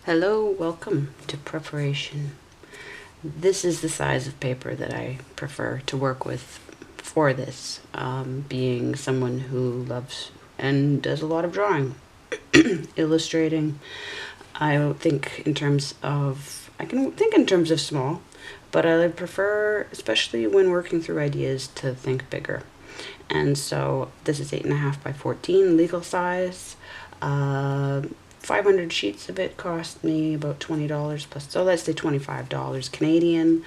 Hello, welcome to preparation. This is the size of paper that I prefer to work with for this, being someone who loves and does a lot of drawing, illustrating. I think in terms of, I can think in terms of small, but I prefer, especially when working through ideas, to think bigger. And so this is 8.5 by 14 legal size. 500 sheets of it cost me about $20 plus, so let's say $25 Canadian.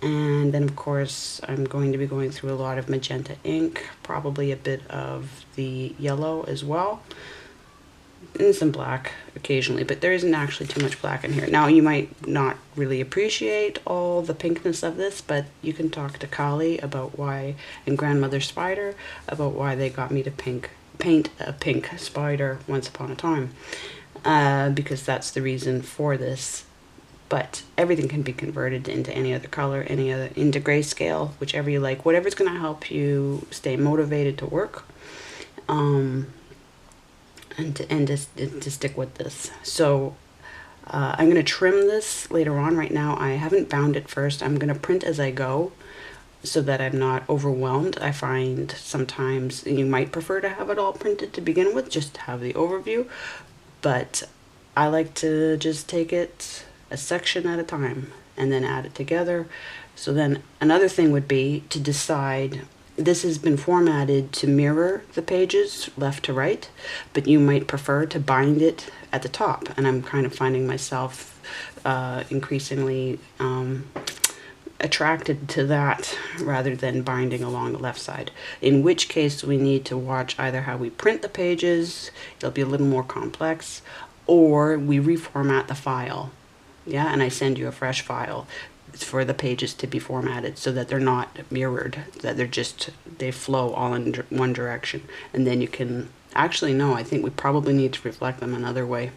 And then of course I'm going to be going through a lot of magenta ink, probably a bit of the yellow as well, and some black occasionally, but there isn't actually too much black in here. Now you might not really appreciate all the pinkness of this, but you can talk to Kali about why, and Grandmother Spider, about why they got me to paint a pink spider once upon a time. Because that's the reason for this. But everything can be converted into any other color, into grayscale, whichever you like, whatever's going to help you stay motivated to work, and to stick with this. So I'm going to trim this later on. Right now I haven't bound it first. I'm going to print as I go, so that I'm not overwhelmed. I find sometimes you might prefer to have it all printed to begin with, just to have the overview. But I like to just take it a section at a time and then add it together. So then another thing would be to decide, this has been formatted to mirror the pages left to right, but you might prefer to bind it at the top. And I'm kind of finding myself increasingly attracted to that rather than binding along the left side, in which case we need to watch either how we print the pages, it'll be a little more complex, or we reformat the file. Yeah, and I send you a fresh file for the pages to be formatted so that they're not mirrored, that they flow all in one direction. And then you can actually, no, I think we probably need to reflect them another way.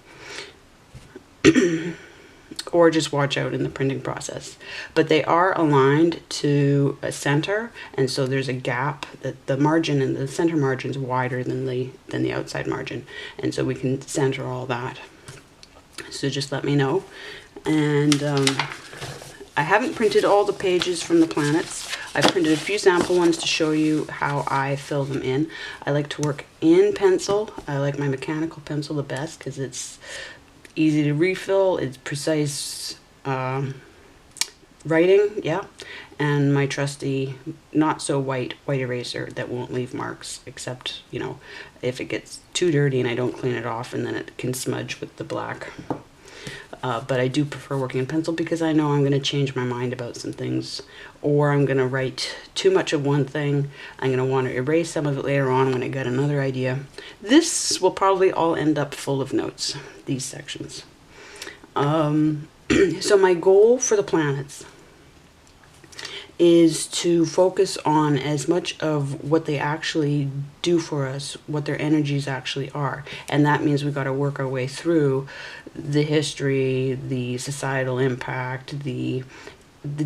Or just watch out in the printing process. But they are aligned to a center, and so there's a gap that the margin and the center margin is wider than the outside margin, and so we can center all that. So just let me know. And I haven't printed all the pages from the planets. I've printed a few sample ones to show you how I fill them in. I like to work in pencil. I like my mechanical pencil the best because it's easy to refill, it's precise writing, yeah, and my trusty not so white eraser that won't leave marks, except, you know, if it gets too dirty and I don't clean it off, and then it can smudge with the black. But I do prefer working in pencil because I know I'm going to change my mind about some things, or I'm going to write too much of one thing. I'm going to want to erase some of it later on when I get another idea. This will probably all end up full of notes, these sections. So my goal for the planets is to focus on as much of what they actually do for us, what their energies actually are. And that means we've got to work our way through the history, the societal impact, the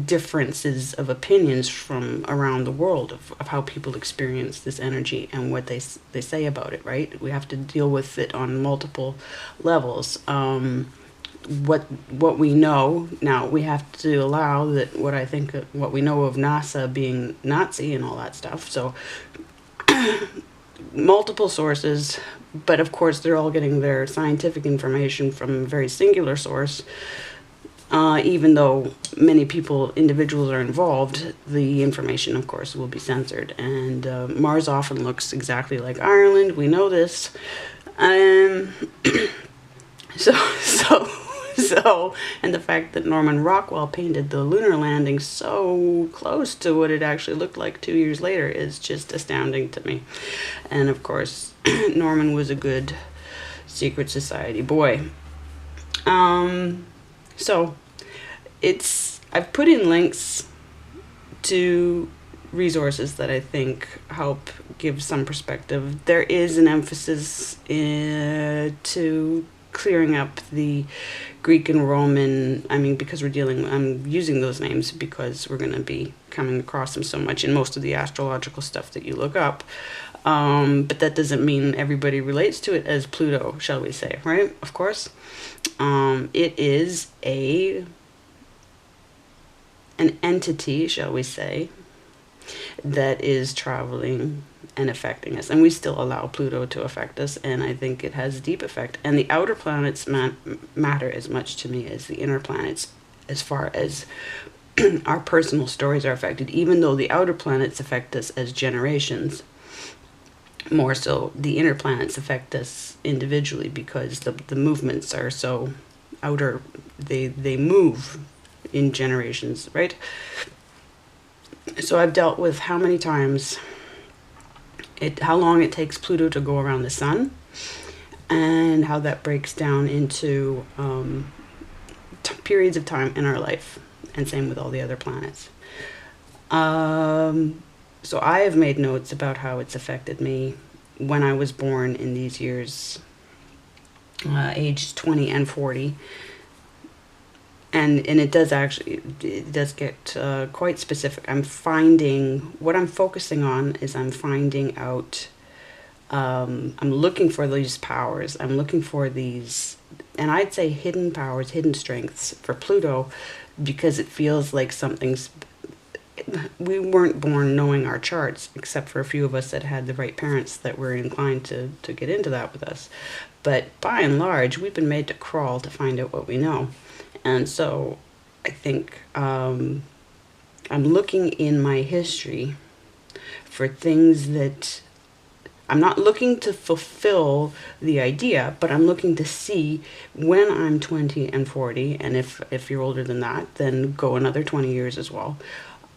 differences of opinions from around the world of how people experience this energy and what they say about it, right? We have to deal with it on multiple levels. What we know now, we have to allow that what we know of NASA being Nazi and all that stuff. So multiple sources, but of course they're all getting their scientific information from a very singular source. Even though many individuals are involved, the information, of course, will be censored. And Mars often looks exactly like Ireland. We know this. So, and the fact that Norman Rockwell painted the lunar landing so close to what it actually looked like 2 years later is just astounding to me. And of course, Norman was a good secret society boy. So I've put in links to resources that I think help give some perspective. There is an emphasis to clearing up the Greek and Roman, because I'm using those names because we're going to be coming across them so much in most of the astrological stuff that you look up. But that doesn't mean everybody relates to it as Pluto, shall we say, right? Of course. It is an entity, shall we say, that is traveling and affecting us. And we still allow Pluto to affect us, and I think it has a deep effect. And the outer planets matter as much to me as the inner planets, as far as our personal stories are affected, even though the outer planets affect us as generations. More so, the inner planets affect us individually, because the movements are so outer. They move in generations, right? So I've dealt with how many times how long it takes Pluto to go around the sun, and how that breaks down into periods of time in our life, and same with all the other planets. So I have made notes about how it's affected me when I was born in these years, aged 20 and 40. And it does get quite specific. What I'm focusing on is I'm finding out, I'm looking for these powers. I'm looking for these, and I'd say hidden powers, hidden strengths for Pluto, because it feels like we weren't born knowing our charts, except for a few of us that had the right parents that were inclined to get into that with us. But by and large, we've been made to crawl to find out what we know. And so I think I'm looking in my history for things that I'm not looking to fulfill the idea, but I'm looking to see when I'm 20 and 40, and if you're older than that, then go another 20 years as well.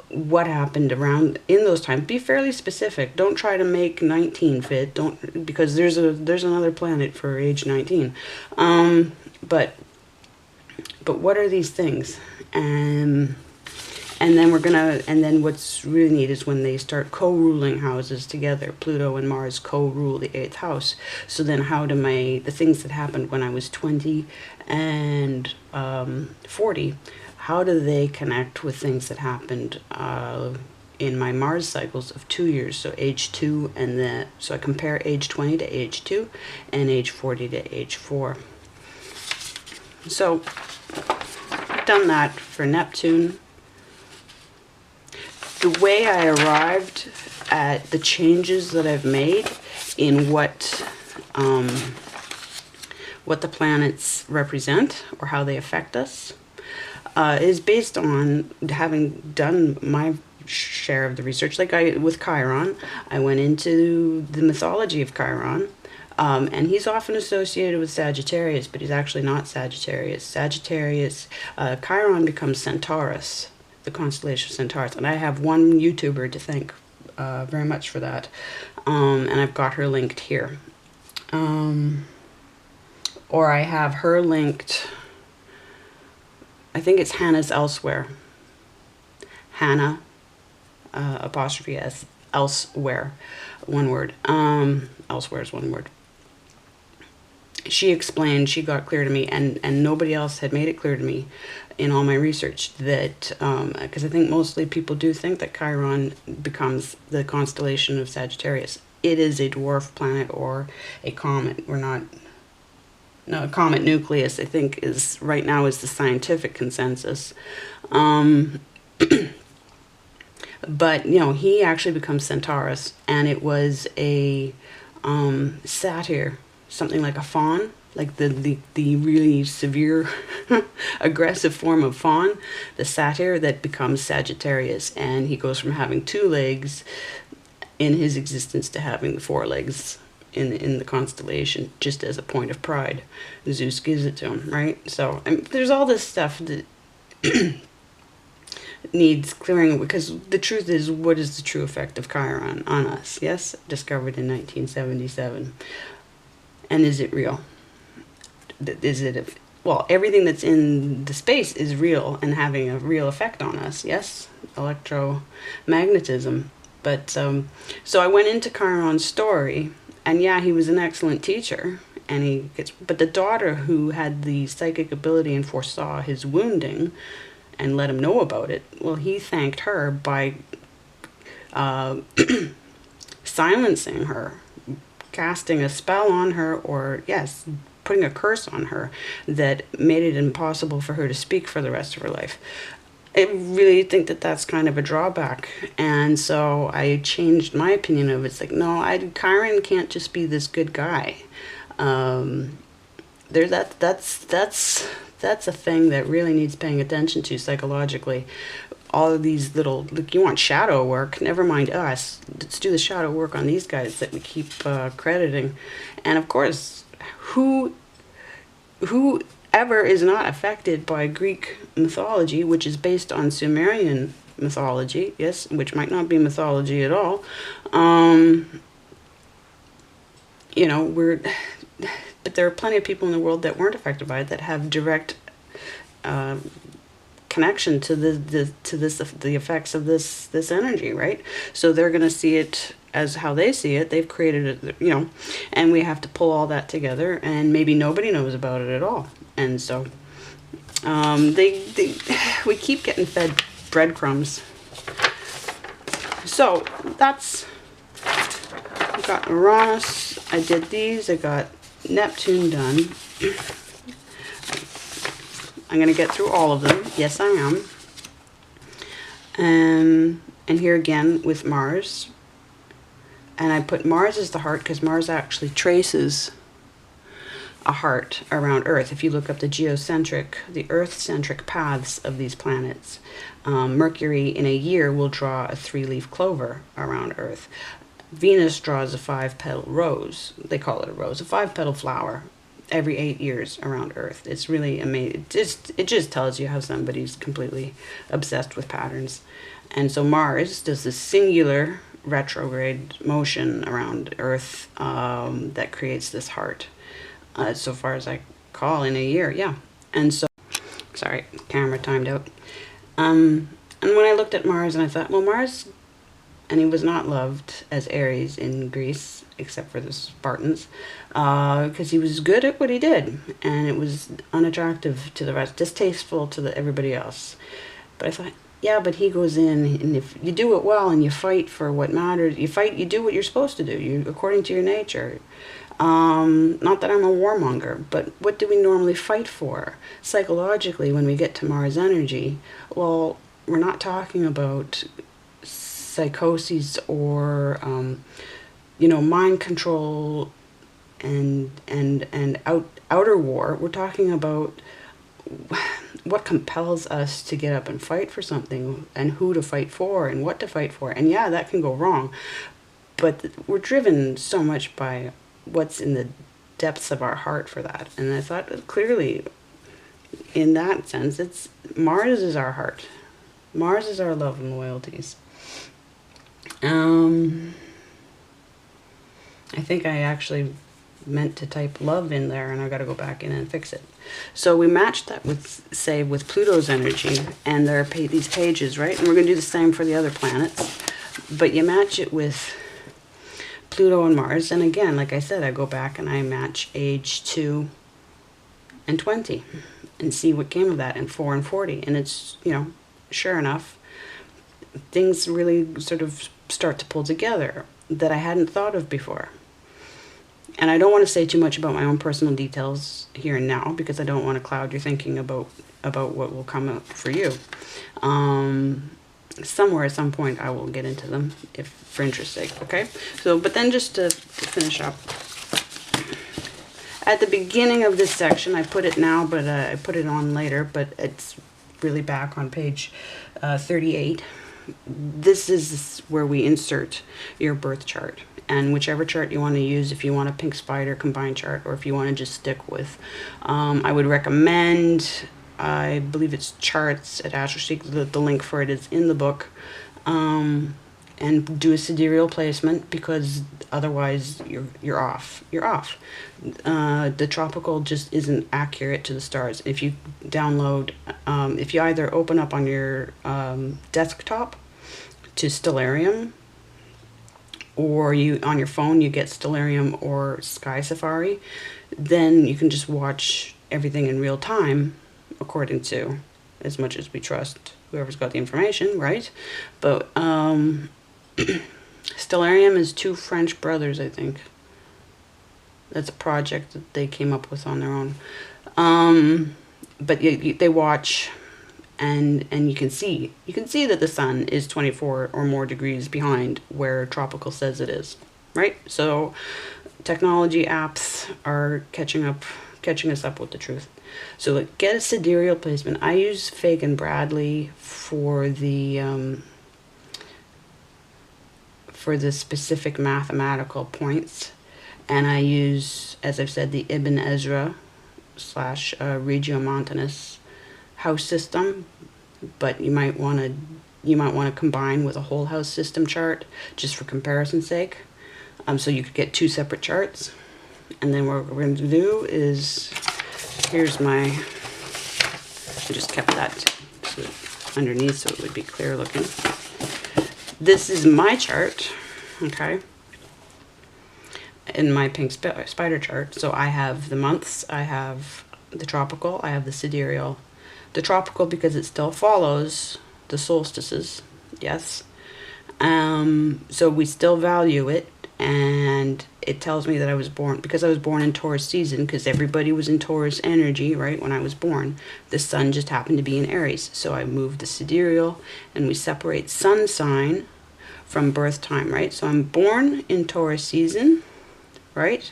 What happened around in those times? Be fairly specific. Don't try to make 19 fit. Don't, because there's another planet for age 19. But what are these things? And then what's really neat is when they start co-ruling houses together. Pluto and Mars co-rule the 8th house. So then how do the things that happened when I was 20 and 40, how do they connect with things that happened in my Mars cycles of 2 years? So age 2, so I compare age 20 to age 2 and age 40 to age 4. So I've done that for Neptune. The way I arrived at the changes that I've made in what the planets represent, or how they affect us, is based on having done my share of the research. Like with Chiron, I went into the mythology of Chiron. And he's often associated with Sagittarius, but he's actually not Sagittarius. Chiron becomes Centaurus, the constellation of Centaurus. And I have one YouTuber to thank very much for that. And I've got her linked here. Or I have her linked, I think it's Hannah's Elsewhere. Hannah, apostrophe S, Elsewhere, one word. Elsewhere is one word. She explained, she got clear to me, and nobody else had made it clear to me in all my research, that, because I think mostly people do think that Chiron becomes the constellation of Sagittarius. It is a dwarf planet or a comet. A comet nucleus, I think, right now is the scientific consensus. But, he actually becomes Centaurus, and it was a satyr, something like a fawn, like the really severe, aggressive form of fawn, the satyr that becomes Sagittarius, and he goes from having 2 legs in his existence to having the 4 legs in the constellation, just as a point of pride. Zeus gives it to him, right? So there's all this stuff that needs clearing, because the truth is, what is the true effect of Chiron on us? Yes, discovered in 1977. And is it real? Well, everything that's in the space is real and having a real effect on us. Yes, electromagnetism. But so I went into Chiron's story, and yeah, he was an excellent teacher, but the daughter who had the psychic ability and foresaw his wounding and let him know about it, well, he thanked her by silencing her, casting a spell on her, or yes, putting a curse on her that made it impossible for her to speak for the rest of her life. I really think that that's kind of a drawback, and so I changed my opinion of it. It's like, no, Chiron can't just be this good guy. That's a thing that really needs paying attention to psychologically. All of these little, like, you want shadow work, never mind us. Let's do the shadow work on these guys that we keep crediting. And of course, whoever is not affected by Greek mythology, which is based on Sumerian mythology, yes, which might not be mythology at all, you know, but there are plenty of people in the world that weren't affected by it that have direct connection to the effects of this energy, right? So they're going to see it as how they see it. They've created it, you know, and we have to pull all that together, and maybe nobody knows about it at all. And so we keep getting fed breadcrumbs. So that's, I got Uranus, I did these, I got Neptune done. I'm going to get through all of them. Yes, I am. And here again with Mars. And I put Mars as the heart because Mars actually traces a heart around Earth. If you look up the Earth-centric paths of these planets, Mercury in a year will draw a 3-leaf clover around Earth. Venus draws a 5-petal rose. They call it a rose, a 5-petal flower every 8 years around Earth. It's really amazing. It just tells you how somebody's completely obsessed with patterns. And so Mars does this singular retrograde motion around Earth that creates this heart. So far as I call, in a year, yeah. And so, sorry, camera timed out. And when I looked at Mars, and I thought, well, Mars, and he was not loved as Aries in Greece, except for the Spartans, because he was good at what he did, and it was unattractive to the rest, distasteful to everybody else. But I thought, yeah, but he goes in, and if you do it well, and you fight for what matters, you do what you're supposed to do, according to your nature. Not that I'm a warmonger, but what do we normally fight for? Psychologically, when we get to Mars energy, well, we're not talking about psychoses or mind control and outer war. We're talking about what compels us to get up and fight for something, and who to fight for, and what to fight for. And yeah, that can go wrong, but we're driven so much by what's in the depths of our heart for that. And I thought that clearly, in that sense, it's Mars is our heart. Mars is our love and loyalties. I think I actually meant to type love in there, and I got to go back in and fix it. So we matched that with, say, with Pluto's energy, and there are these pages, right? And we're going to do the same for the other planets, but you match it with Pluto and Mars, and again, like I said, I go back and I match age 2 and 20 and see what came of that, and 4 and 40, and it's, sure enough, things really sort of start to pull together that I hadn't thought of before. And I don't want to say too much about my own personal details here and now, because I don't want to cloud your thinking about what will come up for you. Somewhere at some point I will get into them, if for interest's sake, okay? So, but then just to finish up, at the beginning of this section, I put it now, but I put it on later, but it's really back on page 38. This is where we insert your birth chart, and whichever chart you want to use, if you want a pink spider combined chart, or if you want to just stick with, I would recommend, I believe it's charts at Astrology. The link for it is in the book, and do a sidereal placement, because otherwise you're off. You're off. The tropical just isn't accurate to the stars. If you download, if you either open up on your desktop to Stellarium, or you on your phone you get Stellarium or Sky Safari, then you can just watch everything in real time, according to, as much as we trust whoever's got the information, right? But Stellarium is two French brothers, I think. That's a project that they came up with on their own. But they watch, and you can see that the sun is 24 or more degrees behind where tropical says it is, right? So technology apps are catching us up with the truth. So like, get a sidereal placement. I use Fagan Bradley for the specific mathematical points, and I use, as I've said, the Ibn Ezra / Regiomontanus house system, but you might want to combine with a whole house system chart just for comparison's sake. So you could get two separate charts, and then what we're going to do is, here's my, I just kept that underneath so it would be clear looking. This is my chart, okay, in my pink spider chart. So I have the months, I have the tropical, I have the sidereal. The tropical because it still follows the solstices, yes. So we still value it, and it tells me that I was born, because I was born in Taurus season, because everybody was in Taurus energy, right, when I was born. The sun just happened to be in Aries. So I moved the sidereal, and we separate sun sign from birth time, right? So I'm born in Taurus season, right?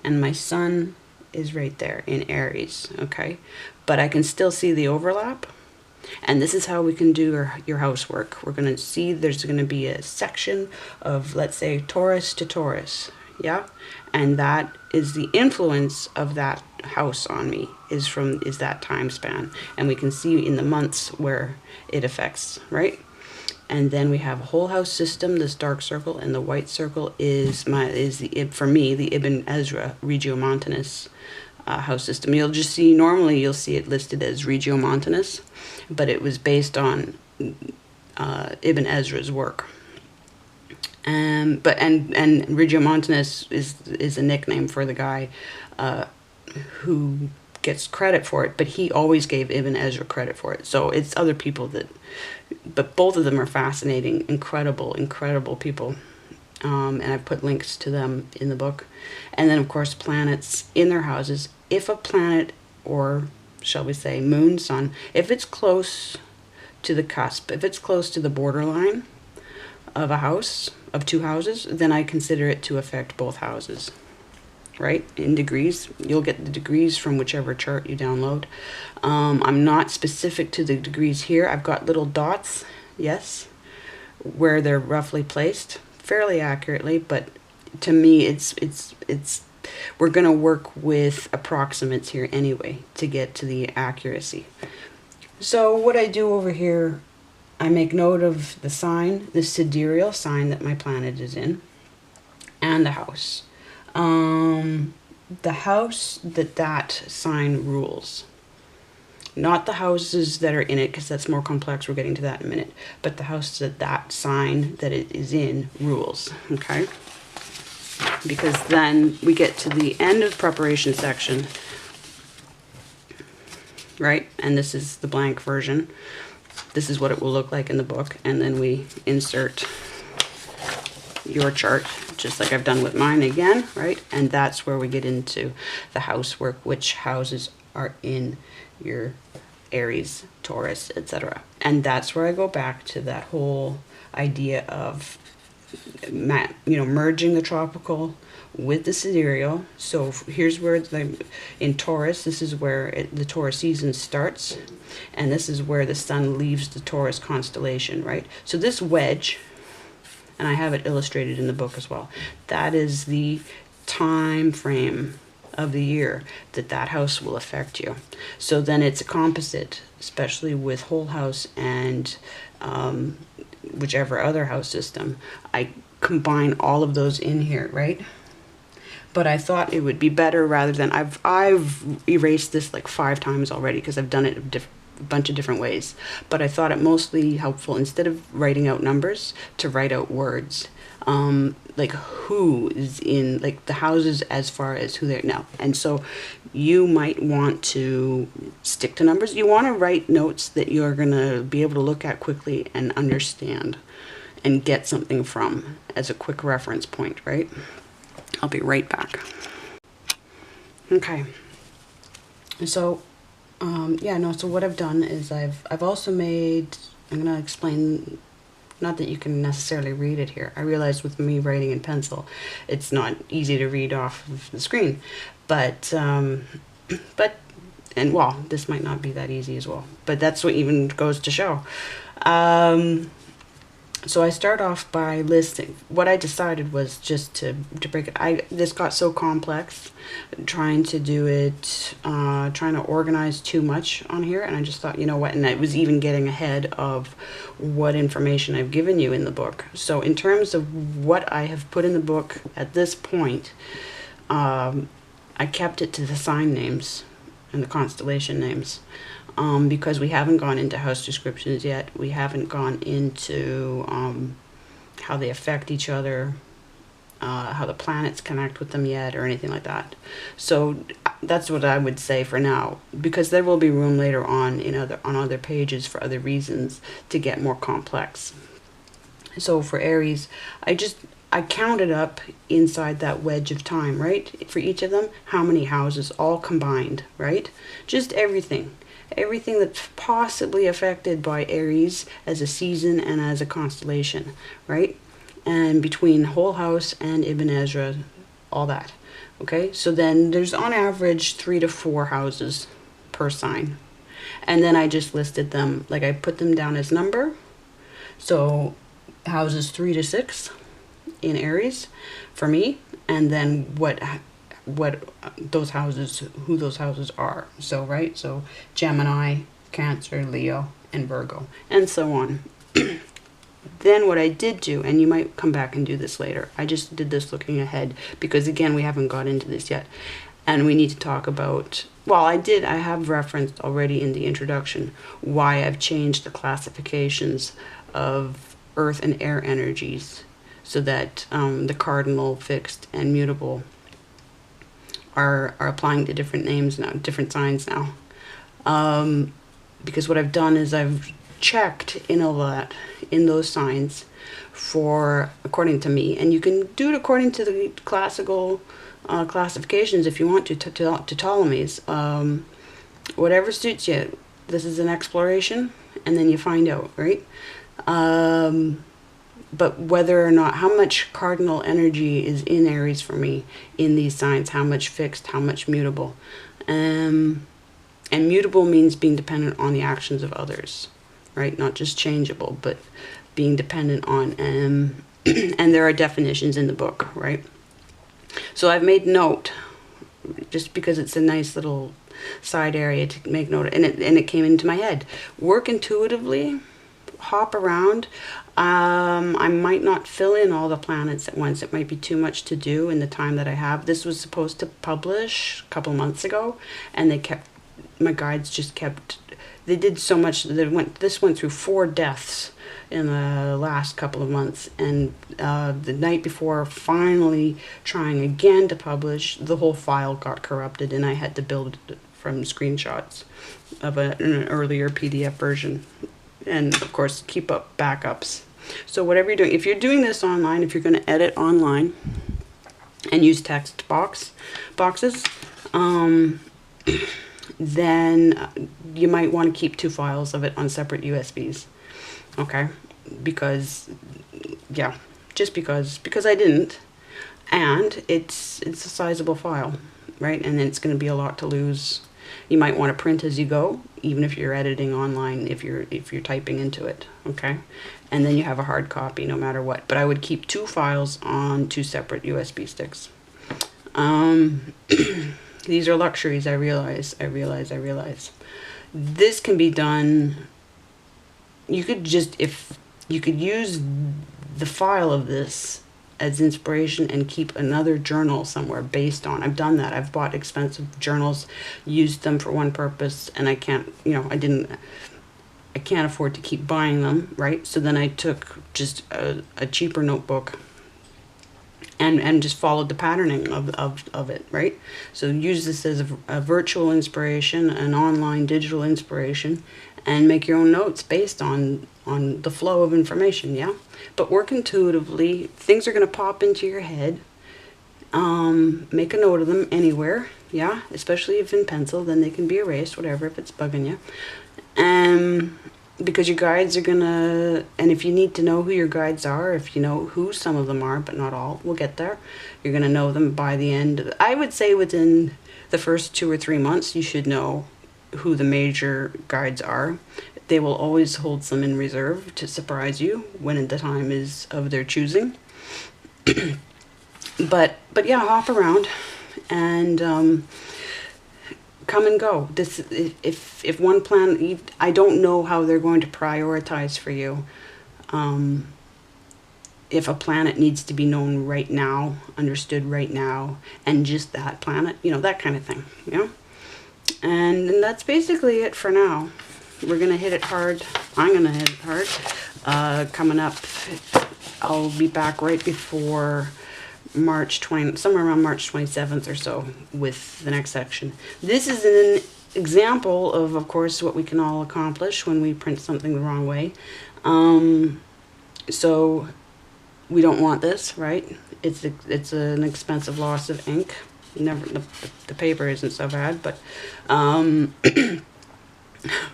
And my sun is right there in Aries, okay? But I can still see the overlap. And this is how we can do your housework. We're going to see there's going to be a section of, let's say, Taurus to Taurus, yeah? And that is the influence of that house on me, is that time span. And we can see in the months where it affects, right? And then we have a whole house system, this dark circle, and the white circle is for me, the Ibn Ezra Regiomontanus house system. You'll just see, normally you'll see it listed as Regiomontanus, but it was based on Ibn Ezra's work. And Regiomontanus is a nickname for the guy who gets credit for it, but he always gave Ibn Ezra credit for it. So it's other people but both of them are fascinating, incredible people. And I've put links to them in the book. And then, of course, planets in their houses. If a planet, or shall we say moon, sun, if it's close to the cusp, if it's close to the borderline of a house, of two houses, then I consider it to affect both houses, right? In degrees. You'll get the degrees from whichever chart you download. I'm not specific to the degrees here. I've got little dots, yes, where they're roughly placed fairly accurately, but to me it's we're going to work with approximates here anyway to get to the accuracy. So what I do over here, I make note of the sign, the sidereal sign that my planet is in, and the house. The house that sign rules. Not the houses that are in it, because that's more complex. We're getting to that in a minute. But the house that sign that it is in rules, okay? Because then we get to the end of the preparation section, right? And this is the blank version. This is what it will look like in the book. And then we insert your chart, just like I've done with mine again, right? And that's where we get into the housework, which houses are in your Aries, Taurus, etc. And that's where I go back to that whole idea of merging the tropical with the sidereal. So here's where in Taurus, this is where the Taurus season starts, and this is where the sun leaves the Taurus constellation, right? So this wedge, and I have it illustrated in the book as well, that is the time frame of the year that house will affect you. So then it's a composite, especially with whole house and whichever other house system. I combine all of those in here, right? But I thought it would be better, rather than I've erased this like 5 times already because I've done it a bunch of different ways. But I thought it mostly helpful, instead of writing out numbers, to write out words. Like who is in, like the houses as far as who they're now. And so you might want to stick to numbers. You want to write notes that you're going to be able to look at quickly and understand. and get something from as a quick reference point, right? I'll be right back. Okay. So, so what I've done is I've also made, I'm going to explain, not that you can necessarily read it here. I realize with me writing in pencil, it's not easy to read off of the screen, but this might not be that easy as well, but that's what even goes to show. So I start off by listing. What I decided was just to break it. This got so complex, trying to do it, trying to organize too much on here, and I just thought, you know what, and I was even getting ahead of what information I've given you in the book. So in terms of what I have put in the book at this point, I kept it to the sign names and the constellation names. Because we haven't gone into house descriptions yet. We haven't gone into how they affect each other, how the planets connect with them yet, or anything like that. So that's what I would say for now, because there will be room later on on other pages for other reasons to get more complex. So for Aries, I counted up inside that wedge of time, right? For each of them, how many houses all combined, right? Just everything that's possibly affected by Aries as a season and as a constellation, right? And between whole house and Ibn Ezra, all that. Okay, so then there's on average 3 to 4 houses per sign. And then I just listed them, like I put them down as number. So houses 3 to 6 in Aries for me, and then what those houses, who those houses are. So, right, so Gemini, Cancer, Leo, and Virgo, and so on. Then what I did do, and you might come back and do this later, I just did this looking ahead, because again, we haven't got into this yet, and we need to talk about, well, I have referenced already in the introduction why I've changed the classifications of earth and air energies, so that the cardinal, fixed, and mutable are applying to different names now, different signs now. Because what I've done is I've checked in those signs for, according to me, and you can do it according to the classical classifications if you want to Ptolemy's. Whatever suits you. This is an exploration, and then you find out, right? But whether or not, how much cardinal energy is in Aries for me in these signs, how much fixed, how much mutable. And mutable means being dependent on the actions of others, right? Not just changeable, but being dependent on, and there are definitions in the book, right? So I've made note, just because it's a nice little side area to make note, and it came into my head. Work intuitively, hop around. I might not fill in all the planets at once. It might be too much to do in the time that I have. This was supposed to publish a couple months ago, and my guides just kept, they did so much. This went through 4 deaths in the last couple of months, and the night before finally trying again to publish, the whole file got corrupted, and I had to build it from screenshots of an earlier PDF version. And of course, keep up backups. So whatever you're doing, if you're doing this online, if you're going to edit online and use text boxes, then you might want to keep 2 files of it on separate USBs. Okay, because I didn't, and it's a sizable file, right? And it's going to be a lot to lose. You might want to print as you go, even if you're editing online, if you're typing into it, okay? And then you have a hard copy no matter what. But I would keep 2 files on 2 separate USB sticks. These are luxuries, I realize. This can be done, you could use the file of this as inspiration and keep another journal somewhere based on. I've done that. I've bought expensive journals, used them for one purpose, and I can't afford to keep buying them, right? So then I took just a cheaper notebook and just followed the patterning of it, right? So use this as a virtual inspiration, an online digital inspiration, and make your own notes based on the flow of information, yeah? But work intuitively. Things are going to pop into your head. Make a note of them anywhere, yeah? Especially if in pencil, then they can be erased, whatever, if it's bugging you. Because your guides are gonna, and if you need to know who your guides are, if you know who some of them are, but not all, we'll get there. You're gonna know them by the end. I would say within the first 2 or 3 months, you should know who the major guides are. They will always hold some in reserve to surprise you when the time is of their choosing. But yeah, hop around and come and go. This, if one plan, I don't know how they're going to prioritize for you. If a planet needs to be known right now, understood right now, and just that planet, you know, that kind of thing, you know? And that's basically it for now. We're going to hit it hard. I'm going to hit it hard. Coming up, I'll be back right before March 20, somewhere around March 27th or so with the next section. This is an example of course, what we can all accomplish when we print something the wrong way. So we don't want this, right? It's an expensive loss of ink. Never, the paper isn't so bad, but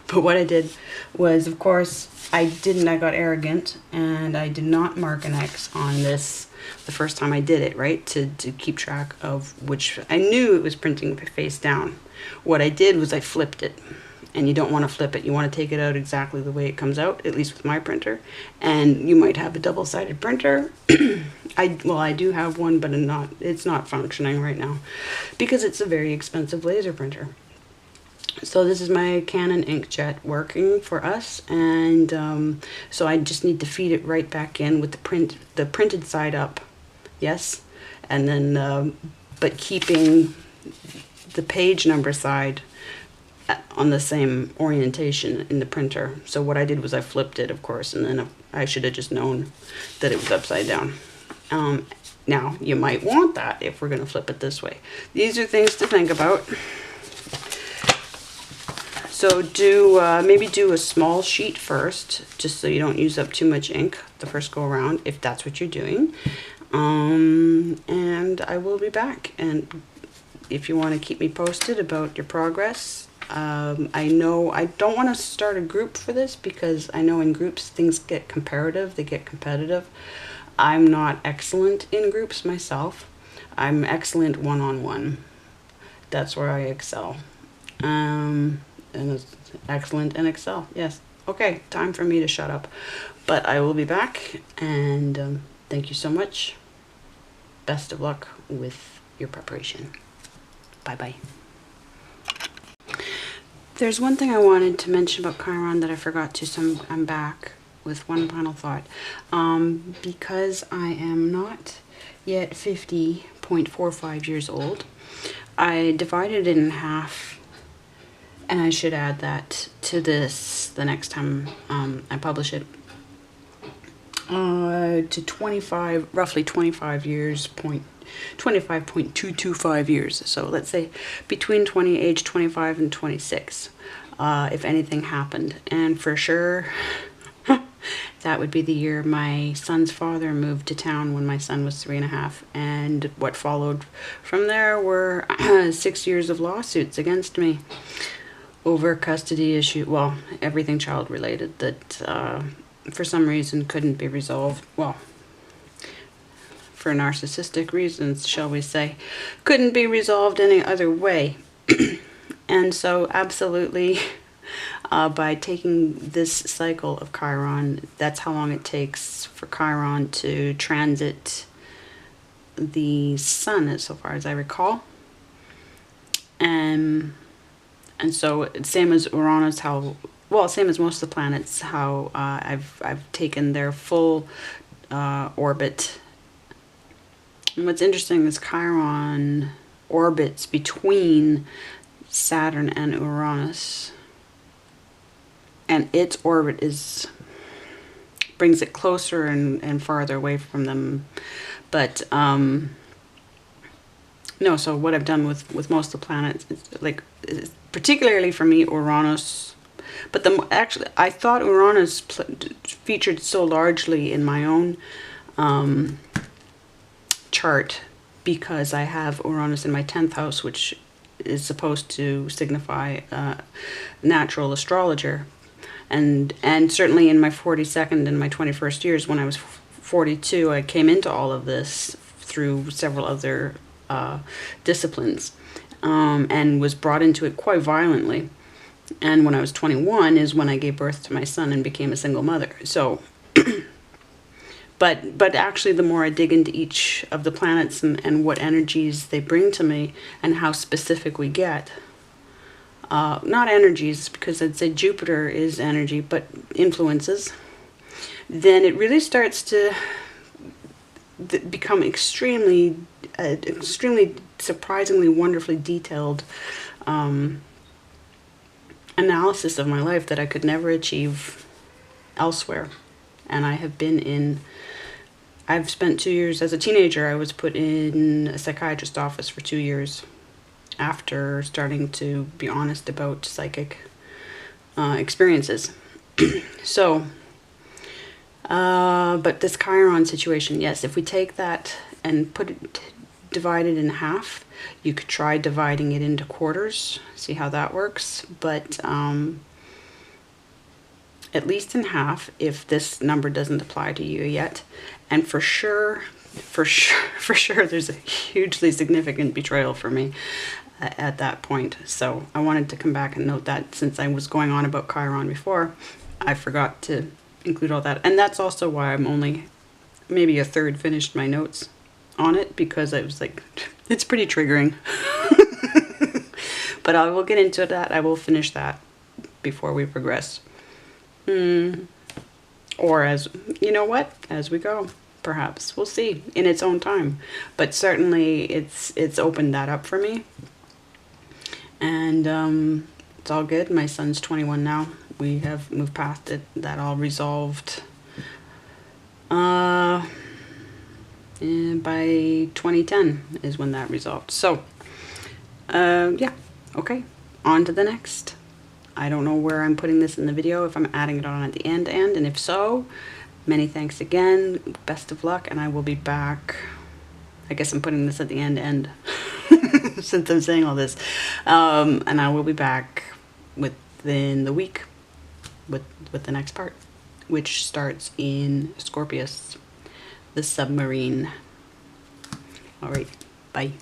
but what I did was, of course, I got arrogant and I did not mark an X on this the first time I did it, right? To keep track of which, I knew it was printing face down. What I did was I flipped it, and you don't want to flip it. You want to take it out exactly the way it comes out, at least with my printer. And you might have a double-sided printer. I do have one, but it's not functioning right now because it's a very expensive laser printer. So this is my Canon inkjet working for us, and so I just need to feed it right back in with the printed side up, yes, and then but keeping the page number side on the same orientation in the printer. So what I did was I flipped it, of course, and then I should have just known that it was upside down. Now you might want that if we're going to flip it this way. These are things to think about. So maybe do a small sheet first, just so you don't use up too much ink the first go around, if that's what you're doing. And I will be back. And if you want to keep me posted about your progress, I know I don't want to start a group for this because I know in groups things get comparative, they get competitive. I'm not excellent in groups myself. I'm excellent one-on-one. That's where I excel. And it's excellent in Excel. Yes. Okay, time for me to shut up. But I will be back, and thank you so much. Best of luck with your preparation. Bye-bye. There's one thing I wanted to mention about Chiron that I forgot to, so I'm back with one final thought. Because I am not yet 50.45 years old, I divided it in half. And I should add that to this the next time I publish it. To 25, roughly 25 years, 25.225 years. So let's say between age 25 and 26, if anything happened. And for sure, that would be the year my son's father moved to town when my son was 3.5. And what followed from there were 6 years of lawsuits against me over custody issue, well, everything child related that for some reason couldn't be resolved, well, for narcissistic reasons, shall we say, couldn't be resolved any other way. And so absolutely, by taking this cycle of Chiron, that's how long it takes for Chiron to transit the sun, so far as I recall. And so same as Uranus, same as most of the planets, how I've taken their full orbit. And what's interesting is Chiron orbits between Saturn and Uranus, and its orbit brings it closer and farther away from them. But no, so what I've done with most of the planets, particularly for me, Uranus But actually, I thought Uranus featured so largely in my own chart because I have Uranus in my 10th house, which is supposed to signify natural astrologer. And certainly in my 42nd and my 21st years, when I was 42, I came into all of this through several other disciplines, and was brought into it quite violently. And when I was 21 is when I gave birth to my son and became a single mother. So, but actually, the more I dig into each of the planets and what energies they bring to me and how specific we get, not energies, because I'd say Jupiter is energy, but influences, then it really starts to become extremely surprisingly wonderfully detailed analysis of my life that I could never achieve elsewhere. And I've spent 2 years as a teenager. I was put in a psychiatrist's office for 2 years after starting to be honest about psychic experiences. So, but this Chiron situation, yes, if we take that and divide it in half, you could try dividing it into quarters, see how that works. But at least in half, if this number doesn't apply to you yet. And for sure, there's a hugely significant betrayal for me at that point. So I wanted to come back and note that, since I was going on about Chiron before, I forgot to include all that. And that's also why I'm only maybe a third finished my notes on it, because I was like, it's pretty triggering. But I will get into that. I will finish that before we progress. Or as we go, perhaps. We'll see in its own time. But certainly it's opened that up for me. And it's all good. My son's 21 now. We have moved past it. That all resolved by 2010 is when that resolved. So, yeah. Okay. On to the next. I don't know where I'm putting this in the video, if I'm adding it on at the end, and if so, many thanks again. Best of luck, and I will be back. I guess I'm putting this at the end since I'm saying all this. And I will be back within the week with the next part, which starts in Scorpius, the submarine. All right, bye.